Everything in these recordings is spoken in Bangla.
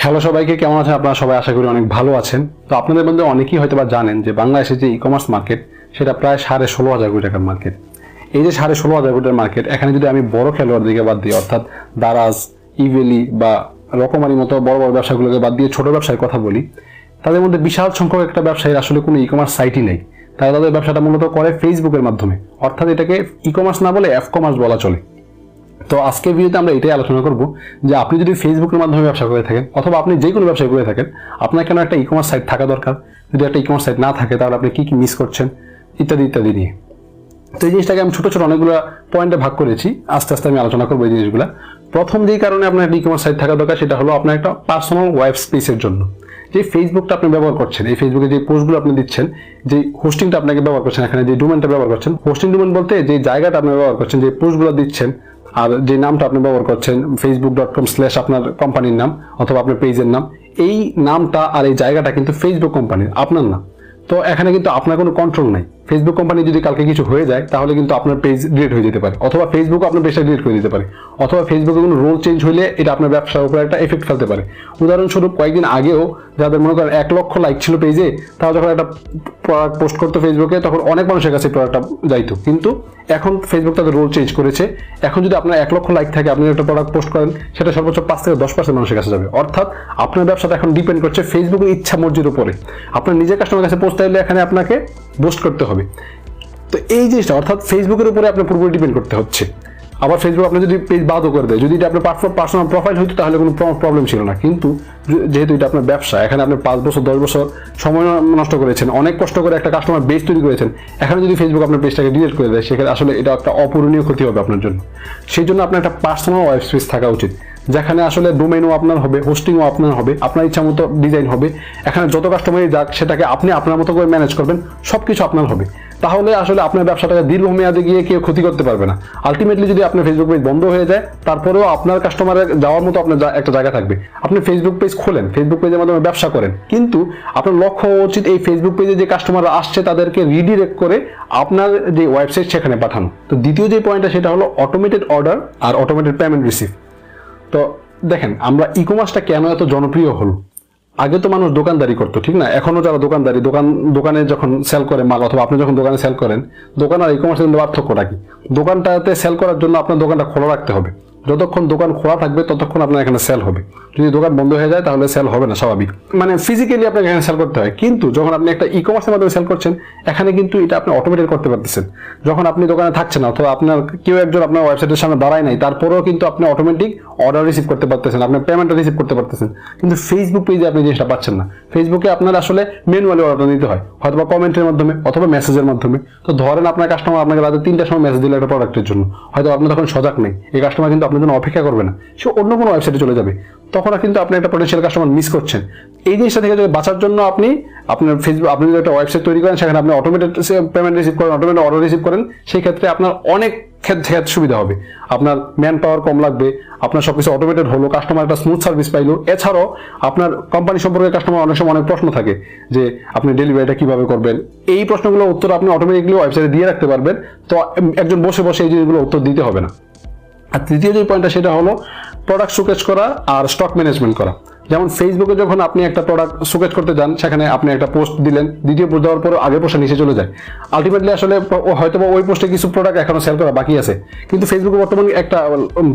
হ্যালো সবাইকে, কেমন আছেন আপনারা? সবাই আশা করি অনেক ভালো আছেন। তো আপনাদের মধ্যে অনেকেই হয়তো বা জানেন যে বাংলাদেশের যে ই-কমার্স মার্কেট সেটা প্রায় 16,500 কোটি টাকার মার্কেট। এই যে 16,500 কোটির মার্কেট, এখানে যদি আমি বড় খেলোয়াড়দেরকে বাদ দিই, অর্থাৎ দারাজ, ইভেলি বা রকমারি মতো বড় বড় ব্যবসাগুলোকে বাদ দিয়ে ছোট ব্যবসায়ের কথা বলি, তাদের মধ্যে বিশাল সংখ্যক একটা ব্যবসায়ীর আসলে কোনো ই-কমার্স সাইটই নেই। তারা তাদের ব্যবসাটা মূলত করে ফেসবুকের মাধ্যমে, অর্থাৎ এটাকে ই-কমার্স না বলে এফ-কমার্স বলা চলে। তো আজকের ভিডিওতে আমরা এটাই আলোচনা করব যে আপনি যদি ফেসবুকের মাধ্যমে ব্যবসা করে থাকেন অথবা আপনি যে কোনো ব্যবসা করে থাকেন, আপনার কেন একটা ই-কমার্স সাইট থাকা দরকার, যদি একটা ই-কমার্স সাইট না থাকে তাহলে আপনি কি কি মিস করছেন, ইত্যাদি ইত্যাদি নিয়ে। তো এই জিনিসটাকে আমি ছোট ছোট অনেকগুলো পয়েন্টে ভাগ করেছি, আস্তে আস্তে আমি আলোচনা করবো এই জিনিসগুলো। প্রথম যেই কারণে আপনার একটা ই-কমার্স সাইট থাকা দরকার সেটা হলো আপনার একটা পার্সোনাল ওয়েব স্পেসের জন্য। যে ফেসবুকটা আপনি ব্যবহার করছেন, এই ফেসবুকে যে পোস্টগুলো আপনি দিচ্ছেন, যে হোস্টিংটা আপনাকে ব্যবহার করছেন, এখানে যে ডোমেনটা ব্যবহার করছেন, হোস্টিং ডোমেন বলতে যে জায়গাটা আপনি ব্যবহার করছেন, যে পোস্টগুলো দিচ্ছেন আর যে নামটা আপনি ব্যবহার করছেন, facebook.com/ আপনার কোম্পানির নাম অথবা আপনার পেজের নাম, এই নামটা আর এই জায়গাটা কিন্তু ফেসবুক কোম্পানির, আপনার না। তো এখানে কিন্তু আপনার কোনো কন্ট্রোল নাই। ফেসবুক কোম্পানি যদি কালকে কিছু হয়ে যায় তাহলে কিন্তু আপনার পেজ ডিলিট হয়ে যেতে পারে, অথবা ফেসবুক আপনার পেজটা ডিলিট করে দিতে পারে, অথবা ফেসবুকে কোনো রোল চেঞ্জ হলে এটা আপনার ব্যবসার উপর একটা এফেক্ট ফেলতে পারে। উদাহরণস্বরূপ কয়েকদিন আগেও যাদের মনে করেন 1 লক্ষ লাইক ছিল পেজে, তারা যখন একটা প্রোডাক্ট পোস্ট করতো ফেসবুকে তখন অনেক মানুষের কাছে প্রোডাক্টটা যাইতো, কিন্তু এখন ফেসবুক তাদের রোল চেঞ্জ করেছে। এখন যদি আপনার 1 লক্ষ লাইক থাকে, আপনি একটা প্রোডাক্ট পোস্ট করেন, সেটা সর্বোচ্চ 5 থেকে 10% মানুষের কাছে যাবে। অর্থাৎ আপনার ব্যবসাটা এখন ডিপেন্ড করছে ফেসবুকের ইচ্ছা মর্জির উপরে। আপনার নিজের কাস্টমার কাছে পৌঁছতে হলে এখানে আপনাকে বুস্ট করতে হবে। তো এই জিনিসটা অর্থাৎ ফেসবুকের উপরে আপনার পুরোপুরি ডিপেন্ড করতে হচ্ছে। আবার ফেসবুক আপনি যদি পেজ বাদও করে দেয়, যদি এটা আপনার পার্সোনাল প্রোফাইল হইতো তাহলে কোনো প্রবলেম ছিল না, কিন্তু যেহেতু এটা আপনার ব্যবসা, এখানে আপনি 5 বছর 10 বছর সময় নষ্ট করেছেন, অনেক কষ্ট করে একটা কাস্টমার বেস তৈরি করেছেন, এখানে যদি ফেসবুক আপনার পেজটাকে ডিলিট করে দেয়, সেখানে আসলে এটা একটা অপূরণীয় ক্ষতি হবে আপনার জন্য। সেই জন্য আপনার একটা পার্সোনাল ওয়েব স্পেস থাকা উচিত, যেখানে আসলে ডোমেইনও আপনার হবে, হোস্টিংও আপনার হবে, আপনার ইচ্ছা মতো ডিজাইন হবে, এখানে যত কাস্টমারই যাক সেটাকে আপনি আপনার মতো করে ম্যানেজ করবেন, সবকিছু আপনার হবে। তাহলে আসলে আপনার ব্যবসাটাকে দীর্ঘমেয়াদে গিয়ে কেউ ক্ষতি করতে পারবে না। আলটিমেটলি যদি আপনার ফেসবুক পেজ বন্ধ হয়ে যায়, তারপরেও আপনার কাস্টমারের যাওয়ার মতো আপনার একটা জায়গা থাকবে। আপনি ফেসবুক পেজ খোলেন, ফেসবুক পেজের মাধ্যমে ব্যবসা করেন, কিন্তু আপনার লক্ষ্য উচিত এই ফেসবুক পেজে যে কাস্টমাররা আসছে তাদেরকে রিডিরেক্ট করে আপনার যে ওয়েবসাইট সেখানে পাঠানো। তো দ্বিতীয় যে পয়েন্টটা সেটা হলো অটোমেটেড অর্ডার আর অটোমেটেড পেমেন্ট রিসিভ। তো দেখেন, আমরা ই কমার্সটা কেন এত জনপ্রিয় হলো? আগে তো মানুষ দোকানদারি করতো, ঠিক না? এখনো যারা দোকানদারি, দোকানে যখন সেল করে মাল, অথবা আপনি যখন দোকানে সেল করেন, দোকান আর ই কমার্সের মধ্যে পার্থক্যটা কি? দোকানটাতে সেল করার জন্য আপনার দোকানটা খোলা রাখতে হবে। যতক্ষণ দোকান খোলা থাকবে ততক্ষণ আপনার এখানে সেল হবে। যদি দোকান বন্ধ হয়ে যায় তাহলে সেল হবে না, স্বাভাবিক। মানে ফিজিক্যালি আপনাকে এখানে সেল করতে হয়। কিন্তু যখন আপনি একটা ই কমার্সের মাধ্যমে সেল করছেন, এখানে কিন্তু এটা আপনি অটোমেটেড করতে পারতেছেন। যখন আপনি দোকানে থাকছেন অথবা আপনার কেউ একজন আপনার ওয়েবসাইটের সামনে দাঁড়ায় নাই, তারপরেও কিন্তু আপনি অটোমেটিক অর্ডার রিসিভ করতে পারতেছেন, আপনার পেমেন্টটা রিসিভ করতে পারতেছেন। কিন্তু ফেসবুক পেজে আপনি জিনিসটা পাচ্ছেন না। ফেসবুকে আপনার আসলে ম্যানুয়ালি অর্ডার দিতে হয়, হয়তো কমেন্টের মাধ্যমে অথবা মেসেজের মাধ্যমে। তো ধরেন আপনার কাস্টমার আপনাকে রাতে 3টার সময় মেসেজ দিল একটা প্রোডাক্টের জন্য, হয়তো আপনি তখন সজাগ নেই, এই কাস্টমার কিন্তু আপনার জন্য অপেক্ষা করবে না, সে অন্য কোনো ওয়েবসাইটে চলে যাবে। তখন কিন্তু আপনি একটা পটেনশিয়াল কাস্টমার মিস করছেন। এই জিনিসটা থেকে যদি বাঁচার জন্য আপনার ফেসবুক, আপনি যদি একটা ওয়েবসাইট তৈরি করেন, সেখানে আপনি অটোমেটেড পেমেন্ট রিসিভ করেন, অটোমেটেড অর্ডার রিসিভ করেন, সেই ক্ষেত্রে আপনার অনেক ক্ষেত্রে সুবিধা হবে। আপনার ম্যান পাওয়ার কম লাগবে, আপনার সবকিছু অটোমেটেড হলো, কাস্টমার একটা স্মুথ সার্ভিস পাইলো। এছাড়াও আপনার কোম্পানি সম্পর্কে কাস্টমার অনেক সময় অনেক প্রশ্ন থাকে যে আপনি ডেলিভারিটা কিভাবে করবেন, এই প্রশ্নগুলো উত্তর আপনি অটোমেটিকলি ওয়েবসাইটে দিয়ে রাখতে পারবেন। তো একজন বসে বসে এই জিনিসগুলো উত্তর দিতে হবে না। আর তৃতীয় যে পয়েন্টটা সেটা হলো প্রোডাক্ট শোকেজ করা আর স্টক ম্যানেজমেন্ট করা। যেমন ফেসবুকে যখন আপনি একটা প্রোডাক্ট শোকেজ করতে যান, সেখানে আপনি একটা পোস্ট দিলেন, দ্বিতীয় পোস্ট দেওয়ার পর আগের পোস্টটা নিচে চলে যায়। আলটিমেটলি আসলে হয়তো ওই পোস্টে কিছু প্রোডাক্ট এখনো সেল করা বাকি আছে, কিন্তু ফেসবুকে বর্তমানে একটা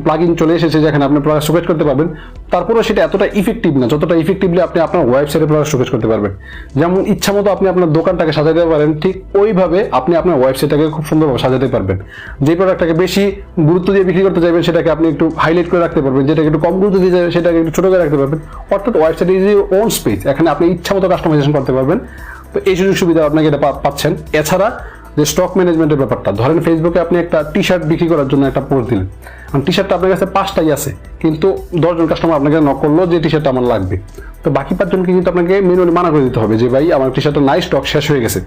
প্লাগইন চলে এসেছে যেখানে আপনি প্রোডাক্ট শোকেজ করতে পারবেন। তারপরেও সেটা এতটা ইফেক্টিভ না যতটা ইফেক্টিভলি আপনি আপনার ওয়েবসাইটে প্রোডাক্ট শোকেজ করতে পারবেন। যেমন ইচ্ছা মতো আপনি আপনার দোকানটাকে সাজাতে পারেন, ঠিক ওইভাবে আপনি আপনার ওয়েবসাইটটাকে খুব সুন্দরভাবে সাজাতে পারবেন। যে প্রোডাক্টটাকে বেশি গুরুত্ব দিয়ে বিক্রি করতে চাইবেন সেটাকে আপনি একটু হাইলাইট করে রাখতে পারবেন, যেটাকে একটু কম গুরুত্ব দিয়ে সেটাকে একটু ছোট করে রাখতে পারবেন। অর্থাৎ website is your own space, এখানে আপনি ইচ্ছা মতো কাস্টমাইজেশন করতে পারবেন। তো এই সুযোগ সুবিধা আপনাকে এটা পাচ্ছেন। এছাড়া যে স্টক ম্যানেজমেন্টের ব্যাপারটা, ধরেন ফেসবুকে আপনি একটা টি শার্ট বিক্রি করার জন্য একটা পোস্ট দিলেন, টি শার্টটা আপনার কাছে 5টাই আছে, কিন্তু 10 জন কাস্টমার আপনাকে নক করলো যে টি শার্টটা আমার লাগবে। তো বাকি 5 জনকে কিন্তু আপনাকে ম্যানুয়ালি মানা করে দিতে হবে যে ভাই আমার টি শার্টটা নাই, স্টক শেষ হয়ে গেছে।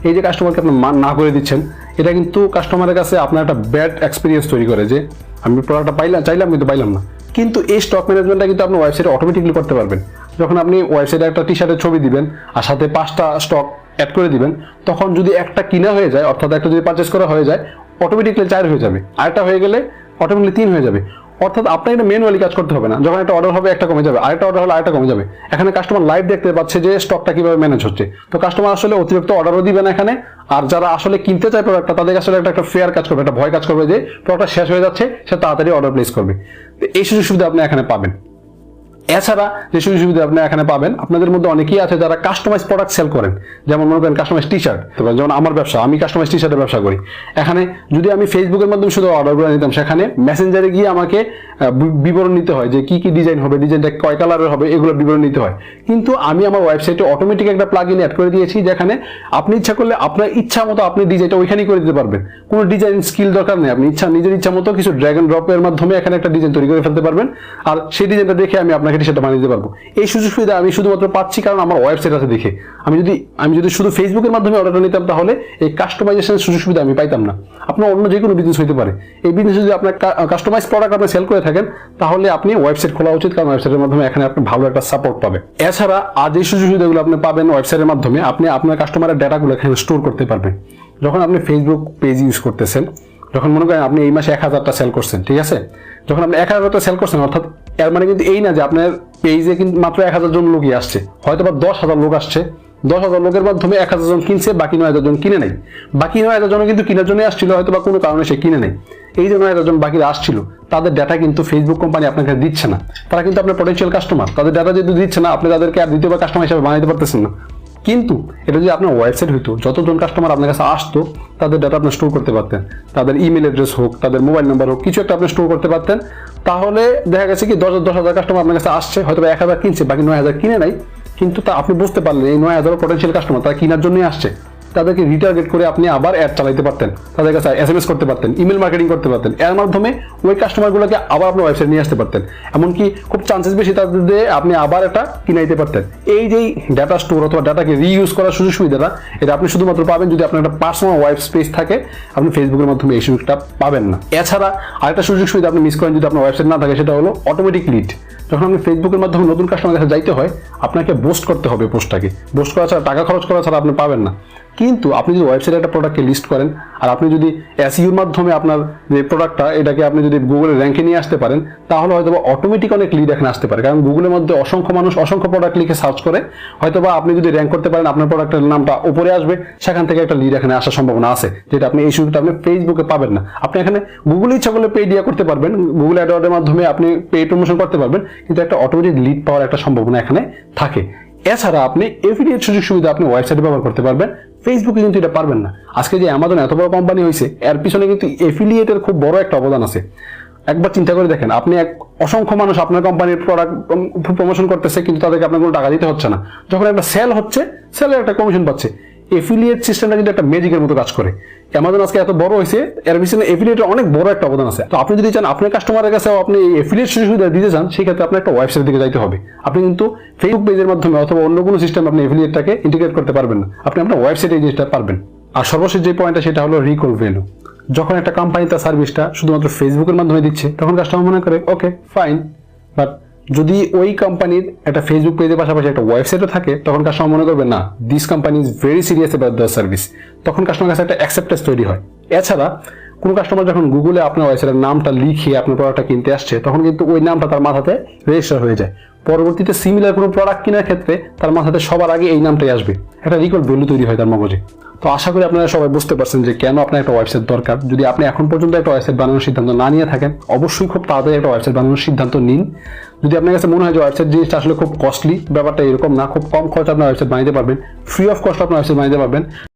এই যে কাস্টমারকে আপনি না করে দিচ্ছেন, এটা কিন্তু কাস্টমারের কাছে আপনার একটা ব্যাড এক্সপিরিয়েন্স তৈরি করে, যে আমি প্রোডাক্টটা চাইলাম কিন্তু পাইলাম না। কিন্তু এই স্টক ম্যানেজমেন্টটা কিন্তু আপনি ওয়েবসাইটে অটোমেটিকলি করতে পারবেন। যখন আপনি ওয়েবসাইটে একটা টি শার্টের ছবি দিবেন আর সাথে 5টা স্টক অ্যাড করে দিবেন, তখন যদি একটা কিনা হয়ে যায়, অর্থাৎ একটা যদি পারচেস করা হয়ে যায়, অটোমেটিকলি 4 হয়ে যাবে, আরেকটা হয়ে গেলে অটোমেটিকলি 3 হয়ে যাবে। অর্থাৎ আপনাকে এটা ম্যানুয়ালি কাজ করতে হবে না। যখন একটা অর্ডার হবে একটা কমে যাবে, আরেকটা অর্ডার হলে আরেকটা কমে যাবে। এখানে কাস্টমার লাইভ দেখতে পাচ্ছে যে স্টকটা কিভাবে ম্যানেজ হচ্ছে। তো কাস্টমার আসলে অতিরিক্ত অর্ডারও দিবে না এখানে। আর যারা আসলে কিনতে চায় প্রোডাক্টটা, তাদের আসলে একটা ফেয়ার কাজ করবে, একটা ভয় কাজ করবে যে প্রোডাক্টটা শেষ হয়ে যাচ্ছে, সে তাড়াতাড়ি অর্ডার প্লেস করবে। এই সুযোগ সুবিধা আপনি এখানে পাবেন। এছাড়া যে সুযোগ সুবিধা আপনি এখানে পাবেন, আপনাদের মধ্যে অনেকেই আছে যারা কাস্টমাইজ প্রোডাক্ট সেল করেন। যেমন মনে করেন কাস্টমাইজ টি শার্ট, যেমন আমার ব্যবসা, আমি কাস্টমাইজ টি শার্টের ব্যবসা করি। এখানে যদি আমি ফেসবুকের মাধ্যমে শুধু অর্ডারগুলো নিতাম, সেখানে মেসেঞ্জারে গিয়ে আমাকে বিবরণ নিতে হয় যে কি কি ডিজাইন হবে, ডিজাইনটা কয় কালারের হবে, এগুলো বিবরণ নিতে হয়। কিন্তু আমি আমার ওয়েবসাইটে অটোমেটিক একটা প্লাগ ইন অ্যাড করে দিয়েছি, যেখানে আপনি ইচ্ছা করলে আপনার ইচ্ছা মতো আপনি ডিজাইনটা ওইখানেই করে দিতে পারবেন। কোনো ডিজাইন স্কিল দরকার নেই, আপনি নিজের ইচ্ছা মতো কিছু ড্র্যাগ এন্ড ড্রপের মাধ্যমে এখানে একটা ডিজাইন তৈরি করে ফেলতে পারবেন, আর সেই ডিজাইনটা দেখে আমি আপনাকে টি শার্টটা বানিয়ে দিতে পারবো। এই সুযোগ সুবিধা আমি শুধুমাত্র পাচ্ছি কারণ আমার ওয়েবসাইট আছে দেখে। আমি যদি শুধু ফেসবুকের মাধ্যমে অর্ডারটা নিতাম, তাহলে এই কাস্টমাইজেশনের সুযোগ সুবিধা আমি পাইতাম না। আপনার অন্য যে কোনো বিজনেস হতে পারে, এই বিজনেসে যদি আপনার কাস্টমাইজ প্রোডাক্ট আপনি সেল করে থাকেন, তাহলে আপনি ওয়েবসাইট খোলা উচিত, কারণ ওয়েবসাইটের মাধ্যমে এখানে আপনি ভালো একটা সাপোর্ট পাবেন। এছাড়া আজ এই সুযোগ সুবিধাগুলো আপনি পাবেন ওয়েবসাইটের মাধ্যমে, আপনি আপনার কাস্টমারের ডাটাগুলো এখানে স্টোর করতে পারবেন। যখন আপনি ফেসবুক পেজ ইউজ করতেছেন, যখন মনে করেন আপনি এই মাসে 1000টা সেল করছেন, ঠিক আছে, যখন আপনি 1000টা সেল করছেন, অর্থাৎ এর মানে কিন্তু এই না যে আপনার পেজে কিন্তু মাত্র 1000 জন লোকই আসছে, হয়তো বা 10,000 লোক আসছে। 10,000 লোকের মাধ্যমে 1000 জন কিনছে, বাকি 9,000 জন কিনে নাই। বাকি 9,000 জন কিন্তু কেনার জন্য আসছিল, হয়তো বা কোনো কারণে সে কিনে নেই। এই যে 9,000 জন বাকি আসছিল, তাদের ডাটা কিন্তু ফেসবুক কোম্পানি আপনাকে দিচ্ছে না। তারা কিন্তু আপনার পটেনশিয়াল কাস্টমার, তাদের ডাটা যেহেতু দিচ্ছে না, আপনি তাদেরকে আর দ্বিতীয়বার কাস্টমার হিসেবে বানাইতে পারতেছেন না। কিন্তু এটা যদি আপনার ওয়েবসাইট হইতো, যতজন কাস্টমার আপনার কাছে আসতো, তাদের ডাটা আপনি স্টোর করতে পারতেন, তাদের ইমেল অ্যাড্রেস হোক, তাদের মোবাইল নাম্বার হোক, কিছু একটা আপনি স্টোর করতে পারতেন। তাহলে দেখা গেছে কি 10,000 কাস্টমার আপনার কাছে আসছে, হয়তো 1000 কিনছে, বাকি 9,000 কিনে নাই। কিন্তু তা আপনি বুঝতে পারলেন এই 9,000 পটেনশিয়াল কাস্টমার তারা কেনার জন্যই আসছে। তাদেরকে রিটার্গেট করে আপনি আবার অ্যাড চালাইতে পারতেন, তাদের কাছে SMS করতে পারতেন, ইমেল মার্কেটিং করতে পারতেন। এর মাধ্যমে ওই কাস্টমারগুলোকে আবার আপনার ওয়েবসাইট নিয়ে আসতে পারতেন। এমনকি খুব চান্সেস বেশি তাদের দিয়ে আপনি আবার এটা কিনাইতে পারতেন। এই যে ডাটা স্টোর অথবা ডাটাকে রিইউজ করার সুযোগ সুবিধাটা, এটা আপনি শুধুমাত্র পাবেন যদি আপনার একটা পার্সোনাল ওয়েব স্পেস থাকে। আপনি ফেসবুকের মাধ্যমে এই সুযোগটা পাবেন না। এছাড়া আরেকটা সুযোগ সুবিধা আপনি মিস করেন যদি আপনার ওয়েবসাইট না থাকে, সেটা হলো অটোমেটিক লিড। যখন আপনি ফেসবুকের মাধ্যমে নতুন কাস্টমার কাছে যাইতে হয়, আপনাকে বুস্ট করতে হবে পোস্টটাকে। বুস্ট করা ছাড়া, টাকা খরচ করা ছাড়া আপনি পাবেন না। কিন্তু আপনি যদি ওয়েবসাইটে একটা প্রোডাক্টকে লিস্ট করেন, আর আপনি যদি SEOর মাধ্যমে আপনার যে প্রোডাক্টটা, এটাকে আপনি যদি গুগলের র্যাঙ্কে নিয়ে আসতে পারেন, তাহলে হয়তো অটোমেটিক অনেক লিড এখানে আসতে পারে। কারণ গুগলের মধ্যে অসংখ্য মানুষ অসংখ্য প্রোডাক্ট লিখে সার্চ করে, হয়তোবা আপনি যদি র্যাঙ্ক করতে পারেন, আপনার প্রোডাক্টের নামটা উপরে আসবে, সেখান থেকে একটা লিড এখানে আসার সম্ভাবনা আছে, যেটা আপনি এই সুযোগটা আপনি ফেসবুকে পাবেন না। আপনি এখানে গুগলে ইচ্ছা করলে পেড ইয়া করতে পারবেন, গুগল অ্যাডওয়ার্ডের মাধ্যমে আপনি পেড প্রমোশন করতে পারবেন, কিন্তু একটা অটোমেটিক লিড পাওয়ার একটা সম্ভাবনা এখানে থাকে। এছাড়া আপনি এফিলিয়েট সুযোগ সুবিধা আপনি ওয়েবসাইটে ব্যবহার করতে পারবেন, ফেসবুকে কিন্তু এটা পারবেন না। আজকে যে অ্যামাজন এত বড় কোম্পানি হয়েছে, এর পিছনে কিন্তু এফিলিয়েটের খুব বড় একটা অবদান আছে। একবার চিন্তা করে দেখেন, আপনি অসংখ্য মানুষ আপনার কোম্পানির প্রোডাক্ট প্রমোশন করতেছে, কিন্তু তাদেরকে আপনার কোনো টাকা দিতে হচ্ছে না। যখন একটা সেল হচ্ছে, সেলের একটা কমিশন পাচ্ছে। এফিলিয়েট সিস্টেমটা কিন্তু একটা ম্যাজিকের মতো কাজ করে। অ্যামাজন আজকে এত বড় হয়েছে, এর পিছনে এফিলিয়েটের অনেক বড় একটা অবদান আছে। তো আপনি যদি চান আপনার কাস্টমারের কাছেও আপনি এফিলিয়েট সুবিধা দিতে চান, সেই ক্ষেত্রে আপনার একটা ওয়েবসাইটের দিকে যাইতে হবে। আপনি কিন্তু ফেসবুক পেজের মাধ্যমে অথবা অন্য কোনো সিস্টেম আপনি এফিলিয়েটটাকে ইন্টিগ্রেট করতে পারবেন না। আপনি আপনার ওয়েবসাইটে এই জিনিসটা পারবেন। আর সর্বশেষ যে পয়েন্টটা, সেটা হলো রিকল ভ্যালু। যখন একটা কোম্পানি তার সার্ভিসটা শুধুমাত্র ফেসবুকের মাধ্যমে দিচ্ছে, তখন কাস্টমার মনে করে ওকে ফাইন। বাট যদি ওই কোম্পানির একটা ফেসবুক পেজের পাশাপাশি একটা ওয়েবসাইটও থাকে, তখন কাস্টমার মনে করবে না, this company is very serious about the service. তখন কাস্টমার কাছে একটা অ্যাকসেপ্টেন্স তৈরি হয়। এছাড়া কোনো কাস্টমার যখন গুগলে আপনার ওয়েবসাইটের নামটা লিখে আপনার প্রোডাক্টটা কিনতে আসছে, তখন কিন্তু ওই নামটা তার মাথাতে রেজিস্টার হয়ে যায়। পরবর্তীতে সিমিলার কোনো প্রোডাক্ট কেনার ক্ষেত্রে তার মাথাতে সবার আগে এই নামটাই আসবে, একটা রিকল ভ্যালু তৈরি হয় তার মগজে। তো আশা করি আপনারা সবাই বুঝতে পারছেন যে কেন আপনার একটা ওয়েবসাইট দরকার। যদি আপনি এখন পর্যন্ত একটা ওয়েবসাইট বানানোর সিদ্ধান্ত না নিয়ে থাকেন, অবশ্যই খুব তাড়াতাড়ি একটা ওয়েবসাইট বানানোর সিদ্ধান্ত নিন। যদি আপনার কাছে মনে হয় যে ওয়েবসাইট জিনিসটা আসলে খুব কস্টলি, ব্যাপারটা এরকম না, খুব কম খরচ আপনার ওয়েবসাইট বানাতে পারবেন, ফ্রি অফ কস্ট আপনার ওয়েবসাইট বানাতে পারবেন।